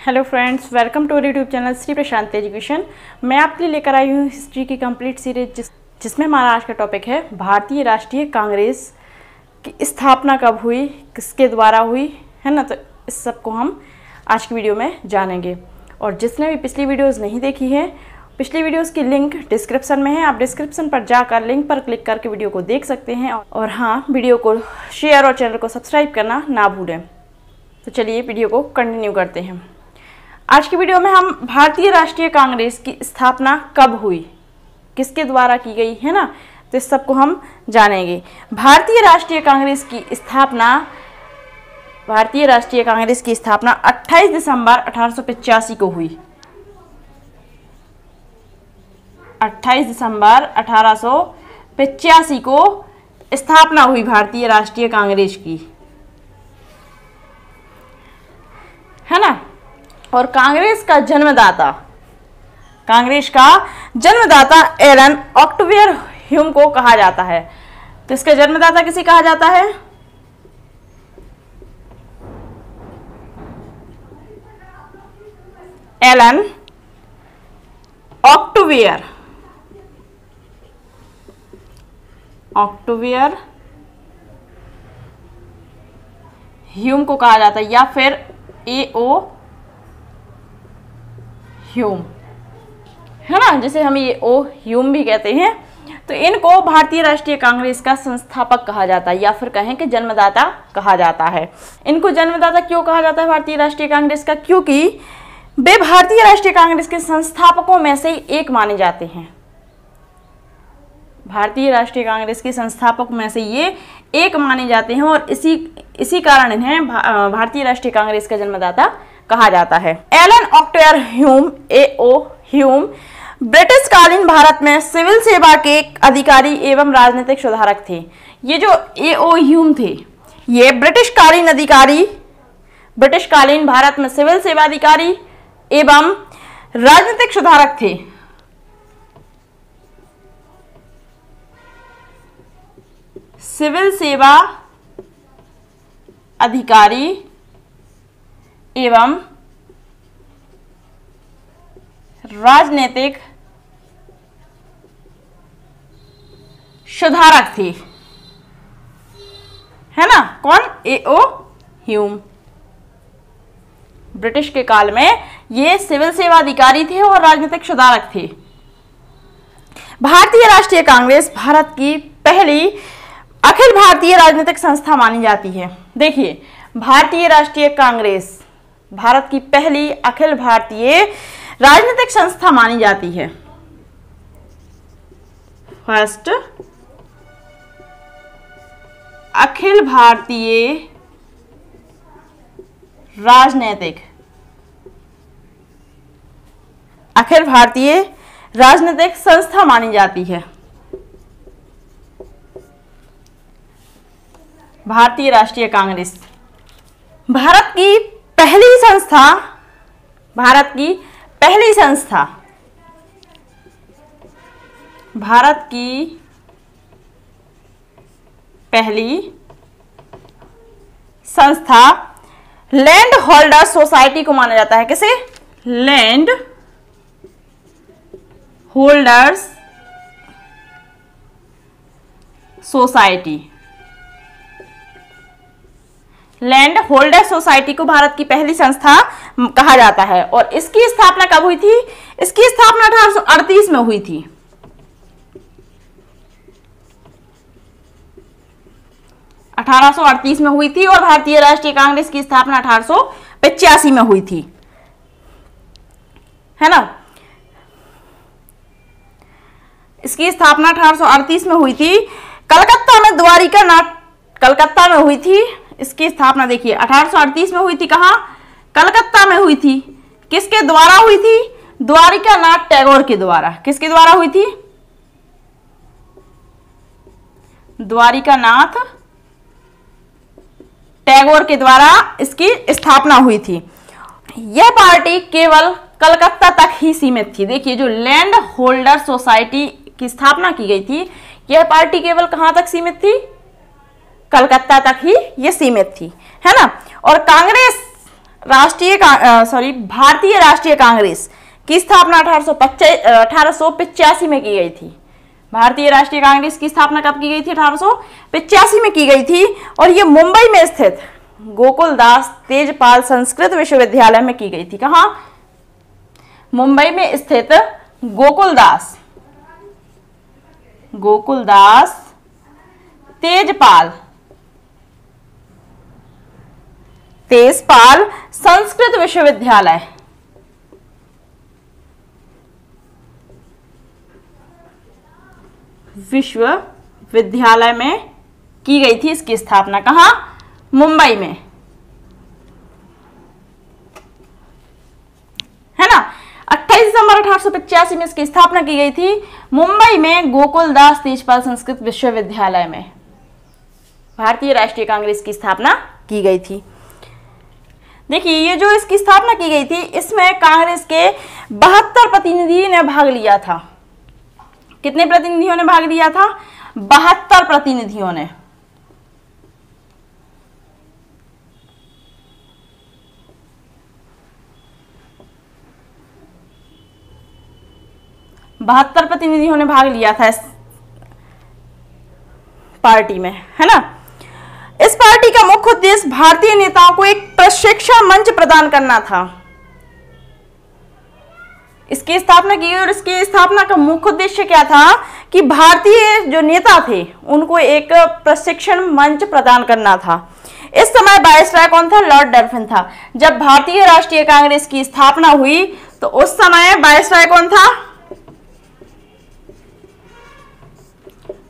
Hello friends, welcome to YouTube channel Shri Prashant education. मैं आपके लिए लेकर आई हूँ हिस्ट्री की कंप्लीट सीरीज जिसमें हमारा आज का टॉपिक है भारतीय राष्ट्रीय कांग्रेस की स्थापना कब हुई, किसके द्वारा हुई, है ना। तो इस सब को हम आज की वीडियो में जानेंगे। और जिसने भी पिछली वीडियोज़ नहीं देखी है, पिछली वीडियोज़ की लिंक डिस्क्रिप्शन में है, आप डिस्क्रिप्शन पर जाकर लिंक पर क्लिक करके वीडियो को देख सकते हैं। और हाँ, वीडियो को शेयर और चैनल को सब्सक्राइब करना ना भूलें। तो चलिए वीडियो को कंटिन्यू करते हैं। आज की वीडियो में हम भारतीय राष्ट्रीय कांग्रेस की स्थापना कब हुई, किसके द्वारा की गई, है ना। तो इस सब को हम जानेंगे। भारतीय राष्ट्रीय कांग्रेस की स्थापना 28 दिसंबर 1885 को हुई। 28 दिसंबर 1885 को स्थापना हुई भारतीय राष्ट्रीय कांग्रेस की, है ना। और कांग्रेस का जन्मदाता एलन ऑक्टेवियर ह्यूम को कहा जाता है। तो इसका जन्मदाता किसे कहा जाता है? एलन ऑक्टेवियर ह्यूम को कहा जाता है, या फिर A.O. ह्यूम, है ना, जिसे हम A.O. ह्यूम भी कहते हैं। तो इनको भारतीय राष्ट्रीय कांग्रेस का संस्थापक कहा जाता है, या फिर कहें कि जन्मदाता कहा जाता है। इनको जन्मदाता क्यों कहा जाता है भारतीय राष्ट्रीय कांग्रेस का? क्योंकि वे भारतीय राष्ट्रीय कांग्रेस के संस्थापकों में से एक माने जाते हैं। भारतीय राष्ट्रीय कांग्रेस के संस्थापक में से ये एक माने जाते हैं, और इसी कारण इन्हें भारतीय राष्ट्रीय कांग्रेस का जन्मदाता कहा जाता है। Allan Octavian Hume, A.O. Hume British कालीन भारत में सिविल सेवा के अधिकारी एवं राजनीतिक सुधारक थे। ये जो A.O. ह्यूम थे, ये ब्रिटिश कालीन भारत में सिविल सेवा अधिकारी एवं राजनीतिक सुधारक थे। सिविल सेवा अधिकारी एवं राजनीतिक सुधारक थे, है ना। कौन? A.O. ह्यूम। ब्रिटिश के काल में ये सिविल सेवा अधिकारी थे और राजनीतिक सुधारक थे। भारतीय राष्ट्रीय कांग्रेस भारत की पहली अखिल भारतीय राजनीतिक संस्था मानी जाती है। देखिए, भारतीय राष्ट्रीय कांग्रेस भारत की पहली अखिल भारतीय राजनीतिक संस्था मानी जाती है। फर्स्ट अखिल भारतीय राजनीतिक संस्था मानी जाती है भारतीय राष्ट्रीय कांग्रेस। भारत की पहली संस्था लैंड होल्डर सोसाइटी को माना जाता है। किसे? Land holders society. Land holder society को भारत की पहली संस्था कहा जाता है। और इसकी स्थापना कब हुई थी? इसकी स्थापना 1838 में हुई थी। 1838 में हुई थी, और भारतीय राष्ट्रीय कांग्रेस की स्थापना 1885 में हुई थी, है ना। इसकी स्थापना 1838 में हुई थी। कलकत्ता में हुई थी इसकी स्थापना। देखिए, 1838 में हुई थी। कहाँ? कलकत्ता में हुई थी। किसके द्वारा हुई थी? द्वारिका नाथ टैगोर के द्वारा। किसके द्वारा हुई थी? द्वारिका नाथ टैगोर के द्वारा इसकी स्थापना हुई थी। यह पार्टी केवल कलकत्ता तक ही सीमित थी। देखिए, जो लैंड होल्डर सोसाइटी की स्थापना की गई थी, यह पार्टी केवल कहां तक सीमित थी? कलकत्ता तक ही ये सीमित थी, है ना। और कांग्रेस भारतीय राष्ट्रीय कांग्रेस की स्थापना 1885 में की गई थी। भारतीय राष्ट्रीय कांग्रेस की स्थापना कब की गई थी? 1885 में की गई थी और ये मुंबई में स्थित गोकुलदास तेजपाल संस्कृत विश्वविद्यालय में की गई थी। कहां? मुंबई में स्थित गोकुलदास तेजपाल संस्कृत विश्वविद्यालय में की गई थी। इसकी स्थापना कहां? मुंबई में, है ना। 28 दिसंबर 1885 में इसकी स्थापना की गई थी मुंबई में गोकुलदास तेजपाल संस्कृत विश्वविद्यालय में। भारतीय राष्ट्रीय कांग्रेस की स्थापना की गई थी। देखिए, ये जो इसकी स्थापना की गई थी, इसमें कांग्रेस के 72 प्रतिनिधि ने भाग लिया था। कितने प्रतिनिधियों ने भाग लिया था? 72 प्रतिनिधियों ने। भाग लिया था इस पार्टी में, है ना। इस पार्टी का मुख्य उद्देश्य भारतीय नेताओं को एक प्रशिक्षण मंच प्रदान करना था। इसकी स्थापना की और इसकी स्थापना का मुख्य उद्देश्य क्या था कि भारतीय जो नेता थे उनको एक प्रशिक्षण मंच प्रदान करना था। इस समय वायसराय कौन था? लॉर्ड डफरिन था। जब भारतीय राष्ट्रीय कांग्रेस की स्थापना हुई तो उस समय वायसराय कौन था?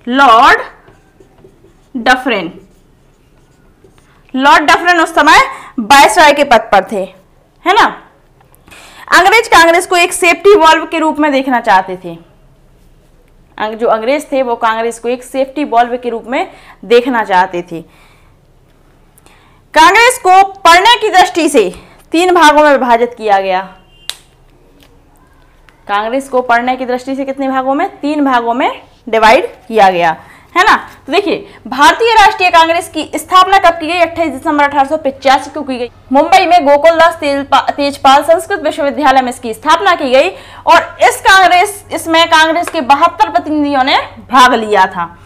लॉर्ड डफरिन उस समय वायसराय के पद पर थे, है ना। अंग्रेज कांग्रेस को एक सेफ्टी वॉल्व के रूप में देखना चाहते थे। जो अंग्रेज थे वो कांग्रेस को एक सेफ्टी वॉल्व के रूप में देखना चाहते थे। कांग्रेस को पढ़ने की दृष्टि से 3 भागों में विभाजित किया गया। कांग्रेस को पढ़ने की दृष्टि से कितने भागों में? 3 भागों में डिवाइड किया गया, है ना। तो देखिए, भारतीय राष्ट्रीय कांग्रेस की स्थापना कब की गई? 28 दिसंबर 1885 को की गई। मुंबई में गोकुलदास तेजपाल संस्कृत विश्वविद्यालय में इसकी स्थापना की गई और इसमें कांग्रेस के 72 प्रतिनिधियों ने भाग लिया था।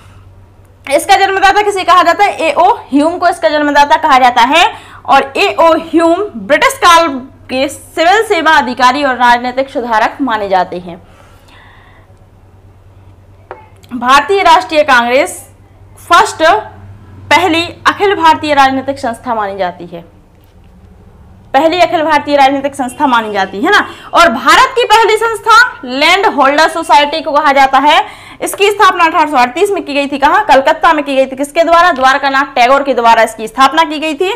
इसका जन्मदाता किसे कहा जाता है? ए.ओ. ह्यूम को इसका जन्मदाता कहा जाता है और ए.ओ. ह्यूम ब्रिटिश काल के सिविल सेवा अधिकारी और राजनीतिक सुधारक माने जाते हैं। भारतीय राष्ट्रीय कांग्रेस पहली अखिल भारतीय राजनीतिक संस्था मानी जाती है। पहली अखिल भारतीय राजनीतिक संस्था मानी जाती है ना। और भारत की पहली संस्था लैंड होल्डर सोसाइटी को कहा जाता है। इसकी स्थापना 1838 में की गई थी। कहां? कलकत्ता में की गई थी। किसके द्वारा? द्वारकानाथ टैगोर के द्वारा इसकी स्थापना की गई थी,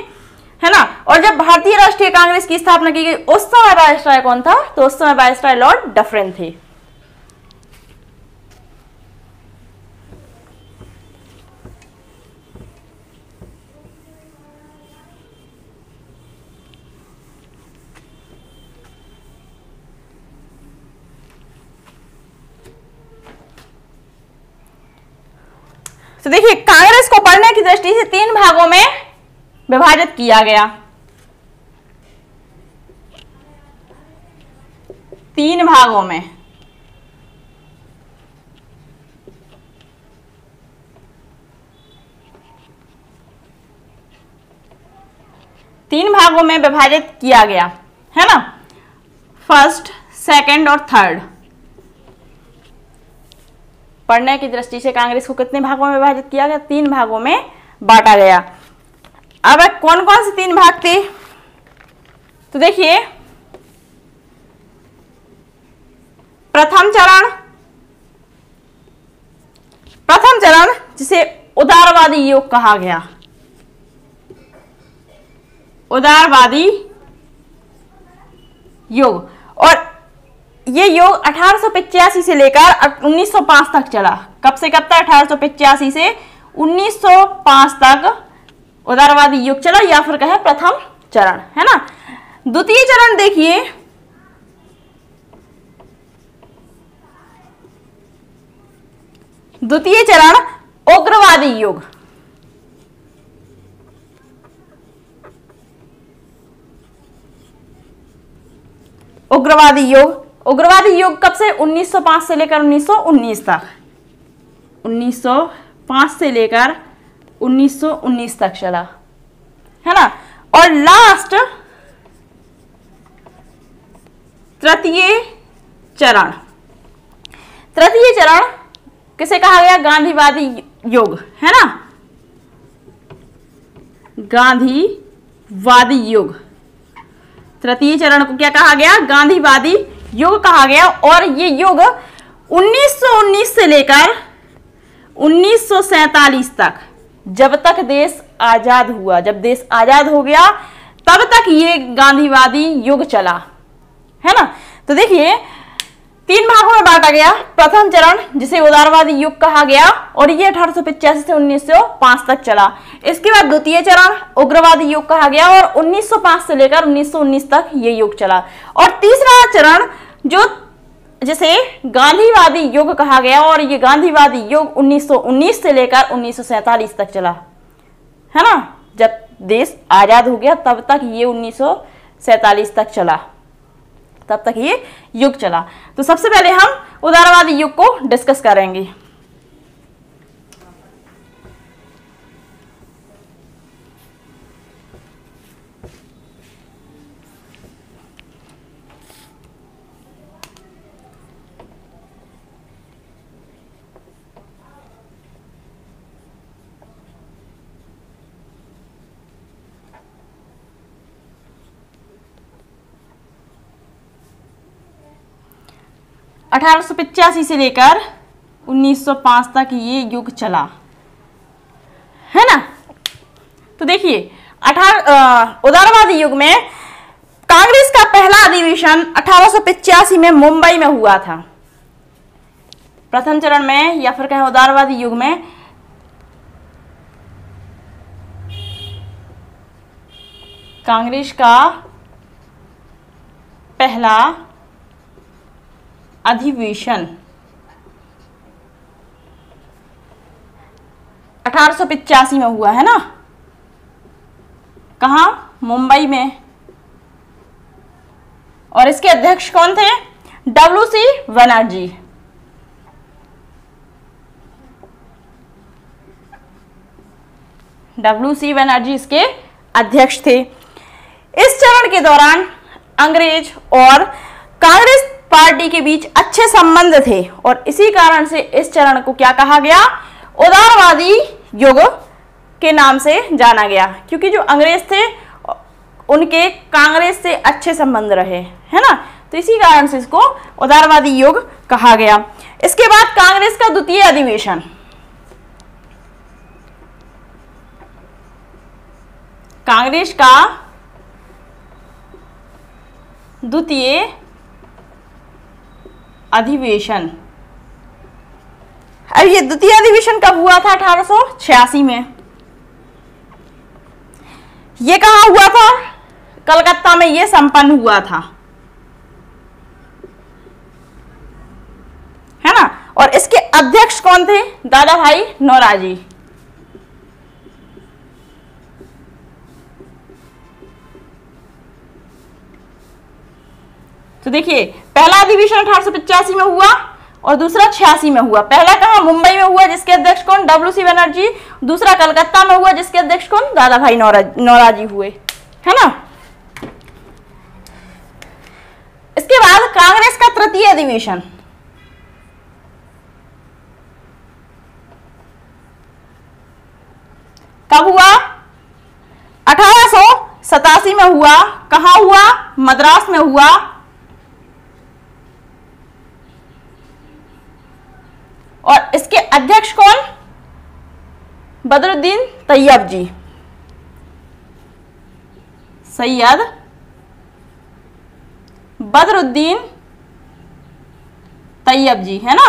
है ना। और जब भारतीय राष्ट्रीय कांग्रेस की स्थापना की गई उस समय वायसराय कौन था? तो उस समय वायसराय लॉर्ड डफरिन थे। तो देखिए, कांग्रेस को पढ़ने की दृष्टि से 3 भागों में विभाजित किया गया। 3 भागों में। विभाजित किया गया, है ना। फर्स्ट, सेकंड और थर्ड। पढ़ने की दृष्टि से कांग्रेस को कितने भागों में विभाजित किया गया? 3 भागों में बांटा गया। अब कौन कौन से 3 भाग थे? तो देखिए, प्रथम चरण जिसे उदारवादी योग कहा गया। उदारवादी योग, और ये योग 1885 से लेकर 1905 तक चला। कब से कब तक? 1885 से 1905 तक उदारवादी युग चला, या फिर कहे प्रथम चरण, है ना। द्वितीय चरण देखिए, द्वितीय चरण उग्रवादी युग। उग्रवादी योग। उग्रवादी योग कब से? 1905 से लेकर 1919 तक, 1905 से लेकर 1919 तक चला, है ना। और लास्ट तृतीय चरण, तृतीय चरण किसे कहा गया? गांधीवादी योग, है ना, गांधीवादी योग। तृतीय चरण को क्या कहा गया? गांधीवादी योग कहा गया। और ये योग 1919 से लेकर 1947 तक, जब तक देश आजाद हुआ, जब देश आजाद हो गया तब तक ये गांधीवादी युग चला, है ना। तो देखिए 3 भागों में बांटा गया। प्रथम चरण जिसे उदारवादी युग कहा गया और ये 1885 से 1905 तक चला। इसके बाद द्वितीय चरण उग्रवादी युग कहा गया और 1905 से लेकर 1919 तक ये युग चला। और तीसरा चरण जो जिसे गांधीवादी युग कहा गया और ये गांधीवादी युग 1919 से लेकर 1947 तक चला, है ना। जब देश आजाद हो गया तब तक ये 1947 तक चला, तब तक ये युग चला। तो सबसे पहले हम उदारवादी युग को डिस्कस करेंगे। (1885 से लेकर 1905 तक ये युग चला, है ना। तो देखिए उदारवादी युग में कांग्रेस का पहला अधिवेशन 1885 में मुंबई में हुआ था। प्रथम चरण में या फिर कहें उदारवादी युग में कांग्रेस का पहला अधिवेशन 1885 में हुआ, है ना। कहाँ? मुंबई में। और इसके अध्यक्ष कौन थे? WC बनर्जी। WC बनर्जी इसके अध्यक्ष थे। इस चरण के दौरान अंग्रेज और कांग्रेस पार्टी के बीच अच्छे संबंध थे और इसी कारण से इस चरण को क्या कहा गया? उदारवादी युग के नाम से जाना गया, क्योंकि जो अंग्रेज थे उनके कांग्रेस से अच्छे संबंध रहे, है ना। तो इसी कारण से इसको उदारवादी युग कहा गया। इसके बाद कांग्रेस का द्वितीय अधिवेशन, कांग्रेस का द्वितीय अधिवेशन। अब ये द्वितीय अधिवेशन कब हुआ था? 1886 में। ये कहाँ हुआ था? कलकत्ता में ये संपन्न हुआ था, है ना। और इसके अध्यक्ष कौन थे? दादा भाई नौरोजी। तो देखिए पहला अधिवेशन 1885 में हुआ और दूसरा 86 में हुआ। पहला कहाँ? मुंबई में हुआ, जिसके अध्यक्ष कौन? WC बनर्जी। दूसरा कलकत्ता में हुआ, जिसके अध्यक्ष कौन? दादा भाई नौरोजी हुए, है ना। इसके बाद कांग्रेस का तृतीय अधिवेशन, कब हुआ? 1887 में हुआ। कहाँ हुआ? मद्रास में हुआ। और इसके अध्यक्ष कौन? बदरुद्दीन तैयब जी, सैयद बदरुद्दीन तैयब जी, है ना।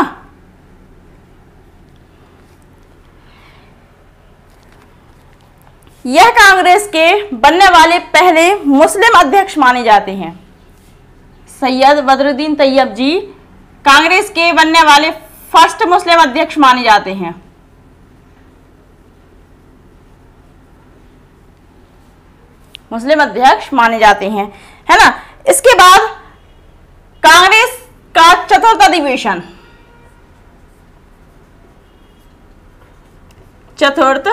यह कांग्रेस के बनने वाले पहले मुस्लिम अध्यक्ष माने जाते हैं। सैयद बदरुद्दीन तैयब जी कांग्रेस के बनने वाले फर्स्ट मुस्लिम अध्यक्ष माने जाते हैं। मुस्लिम अध्यक्ष माने जाते हैं, है ना। इसके बाद कांग्रेस का चतुर्थ अधिवेशन, चतुर्थ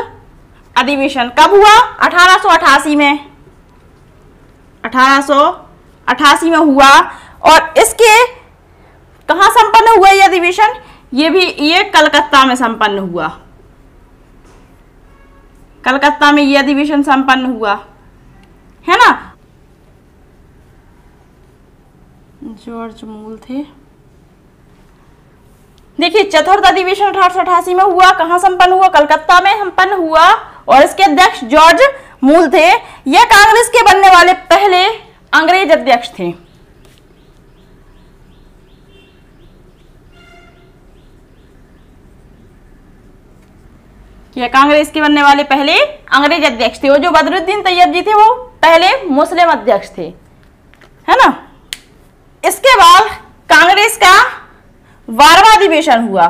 अधिवेशन कब हुआ? 1888 में, 1888 में हुआ। और इसके कहां संपन्न हुआ यह अधिवेशन? ये कलकत्ता में संपन्न हुआ, कलकत्ता में यह अधिवेशन संपन्न हुआ, है ना। जॉर्ज मूल थे। देखिए, चतुर्थ अधिवेशन 1888 में हुआ, कहां संपन्न हुआ? कलकत्ता में संपन्न हुआ, और इसके अध्यक्ष जॉर्ज मूल थे। यह कांग्रेस के बनने वाले पहले अंग्रेज अध्यक्ष थे। यह कांग्रेस के बनने वाले पहले अंग्रेज अध्यक्ष थे, और जो बदरुद्दीन तैयब जी थे वो पहले मुस्लिम अध्यक्ष थे, है ना। इसके बाद कांग्रेस का 12वां अधिवेशन हुआ।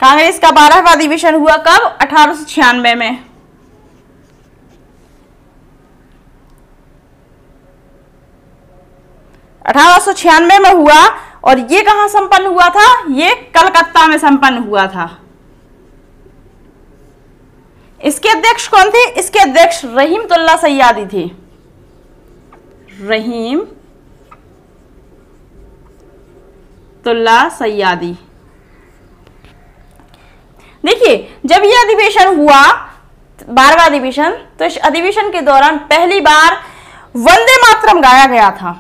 कांग्रेस का 12वां अधिवेशन हुआ कब? 1896 में। 1896 में हुआ, और ये कहां संपन्न हुआ था? ये कलकत्ता में संपन्न हुआ था। इसके अध्यक्ष कौन थे? इसके अध्यक्ष रहीमतुल्ला सैयादी थे। रहीमतुल्ला सैयादी। देखिए, जब यह अधिवेशन हुआ 12वां अधिवेशन, तो इस अधिवेशन के दौरान पहली बार वंदे मातरम गाया गया था।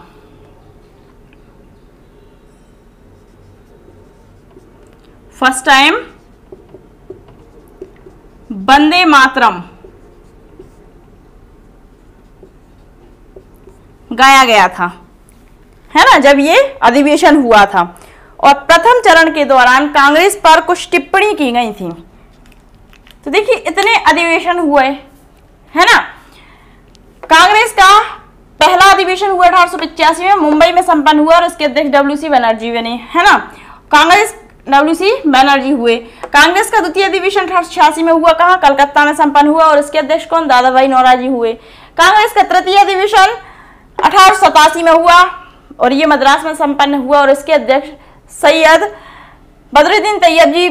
फर्स्ट टाइम वंदे मातरम गाया गया था, है ना, जब ये अधिवेशन हुआ था। और प्रथम चरण के दौरान कांग्रेस पर कुछ टिप्पणी की गई थी। तो देखिए, इतने अधिवेशन हुए, है ना। कांग्रेस का पहला अधिवेशन हुआ 1885 में, मुंबई में संपन्न हुआ, और इसके अध्यक्ष डब्ल्यू.सी. बनर्जी बने, है ना। कांग्रेस डब्ल्यू.सी. बनर्जी हुए। कांग्रेस का द्वितीय अधिवेशन 1886 में हुआ, कहाँ? कलकत्ता में संपन्न हुआ, और इसके अध्यक्ष कौन? दादा भाई नौरोजी हुए। कांग्रेस का तृतीय अधिवेशन 1887 में हुआ, और ये मद्रास में संपन्न हुआ, और इसके अध्यक्ष सैयद बदरुद्दीन तैयब जी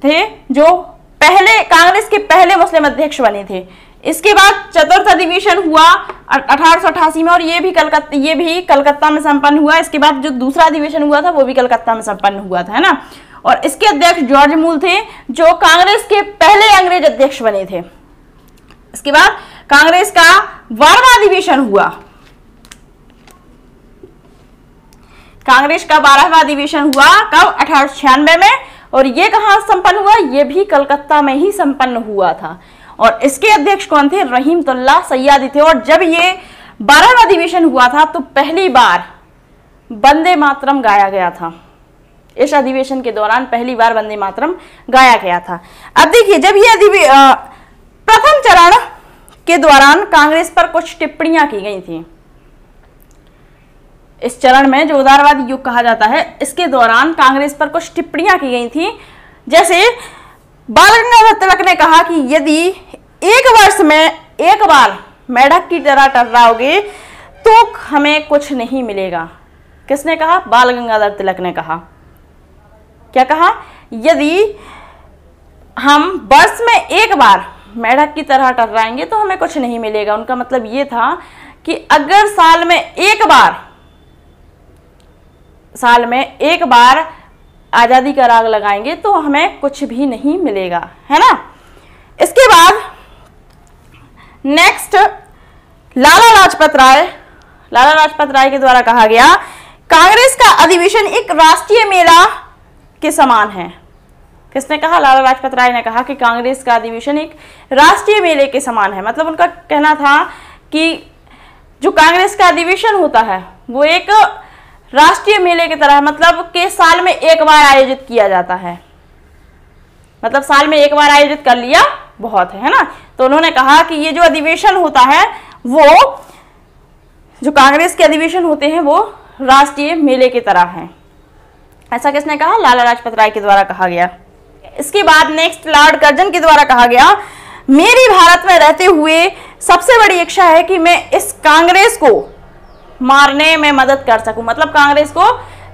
थे, जो पहले कांग्रेस के पहले मुस्लिम अध्यक्ष बने थे। इसके बाद चतुर्थ अधिवेशन हुआ 1888 में, और ये भी कलकत्ता में संपन्न हुआ। इसके बाद जो दूसरा अधिवेशन हुआ था वो भी कलकत्ता में संपन्न हुआ था, है ना। और इसके अध्यक्ष जॉर्ज मूल थे, जो कांग्रेस के पहले अंग्रेज अध्यक्ष बने थे। इसके बाद कांग्रेस का 12वां अधिवेशन हुआ। कांग्रेस का 12वां अधिवेशन हुआ कब? 1896 में, और ये कहां संपन्न हुआ? ये भी कलकत्ता में ही संपन्न हुआ था, और इसके अध्यक्ष कौन थे? रहीमतुल्ला सैयादी थे। और जब ये 12वां अधिवेशन हुआ था, तो पहली बार वंदे मातरम गाया गया था। इस अधिवेशन के दौरान पहली बार वंदे मातरम गाया गया था। अब देखिए, जब ये प्रथम चरण के दौरान कांग्रेस पर कुछ टिप्पणियां की गई थी। इस चरण में, जो उदारवादी युग कहा जाता है, इसके दौरान कांग्रेस पर कुछ टिप्पणियां की गई थी। जैसे बाल गंगाधर तिलक ने कहा कि यदि एक वर्ष में एक बार मेढक की तरह टर्राओगे तो हमें कुछ नहीं मिलेगा। किसने कहा? बाल गंगाधर तिलक ने कहा। क्या कहा? यदि हम वर्ष में एक बार मेढक की तरह टर्राएंगे तो हमें कुछ नहीं मिलेगा। उनका मतलब ये था कि अगर साल में एक बार आजादी का राग लगाएंगे तो हमें कुछ भी नहीं मिलेगा, है ना। इसके बाद नेक्स्ट लाला लाजपत राय के द्वारा कहा गया, कांग्रेस का अधिवेशन एक राष्ट्रीय मेला के समान है। किसने कहा? लाला लाजपत राय ने कहा कि कांग्रेस का अधिवेशन एक राष्ट्रीय मेले के समान है। मतलब उनका कहना था कि जो कांग्रेस का अधिवेशन होता है वो एक राष्ट्रीय मेले की तरह है, मतलब कि साल में एक बार आयोजित किया जाता है। मतलब साल में एक बार आयोजित कर लिया बहुत है ना। तो उन्होंने कहा कि ये जो अधिवेशन होता है वो, जो कांग्रेस के अधिवेशन होते हैं वो राष्ट्रीय मेले की तरह है। ऐसा किसने कहा? लाला लाजपत राय के द्वारा कहा गया। इसके बाद नेक्स्ट लॉर्ड कर्जन के द्वारा कहा गया, मेरी भारत में रहते हुए सबसे बड़ी इच्छा है कि मैं इस कांग्रेस को मारने में मदद कर सकूं, मतलब कांग्रेस को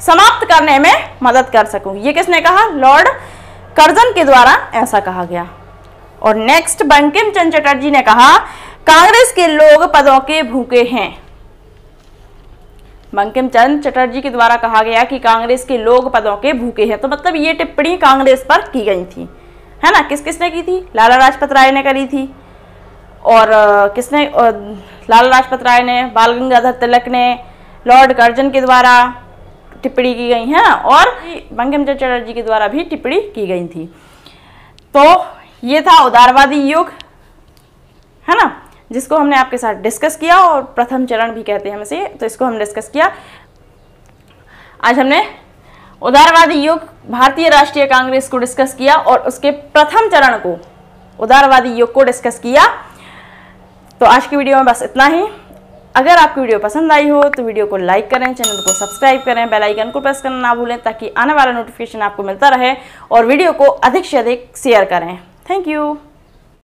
समाप्त करने में मदद कर सकूं। ये किसने कहा? लॉर्ड कर्जन के द्वारा ऐसा कहा गया। और नेक्स्ट बंकिम चंद्र चटर्जी ने कहा, कांग्रेस के लोग पदों के भूखे हैं। बंकिम चंद्र चटर्जी के द्वारा कहा गया कि कांग्रेस के लोग पदों के भूखे हैं। तो मतलब ये टिप्पणी कांग्रेस पर की गई थी, है ना। किस किसने की थी? लाला लाजपत राय ने करी थी। और किसने? लाला लाजपत राय ने, बाल गंगाधर तिलक ने, लॉर्ड कर्जन के द्वारा टिप्पणी की गई है और बंकिम चंद्र चटर्जी के द्वारा भी टिप्पणी की गई थी। तो ये था उदारवादी युग, है ना, जिसको हमने आपके साथ डिस्कस किया और प्रथम चरण भी कहते हैं हम इसे, तो इसको हम डिस्कस किया। आज हमने उदारवादी युग, भारतीय राष्ट्रीय कांग्रेस को डिस्कस किया और उसके प्रथम चरण को, उदारवादी युग को डिस्कस किया। तो आज की वीडियो में बस इतना ही। अगर आपकी वीडियो पसंद आई हो तो वीडियो को लाइक करें, चैनल को सब्सक्राइब करें, बेल आइकन को प्रेस करना ना भूलें ताकि आने वाला नोटिफिकेशन आपको मिलता रहे, और वीडियो को अधिक से अधिक शेयर करें। Thank you.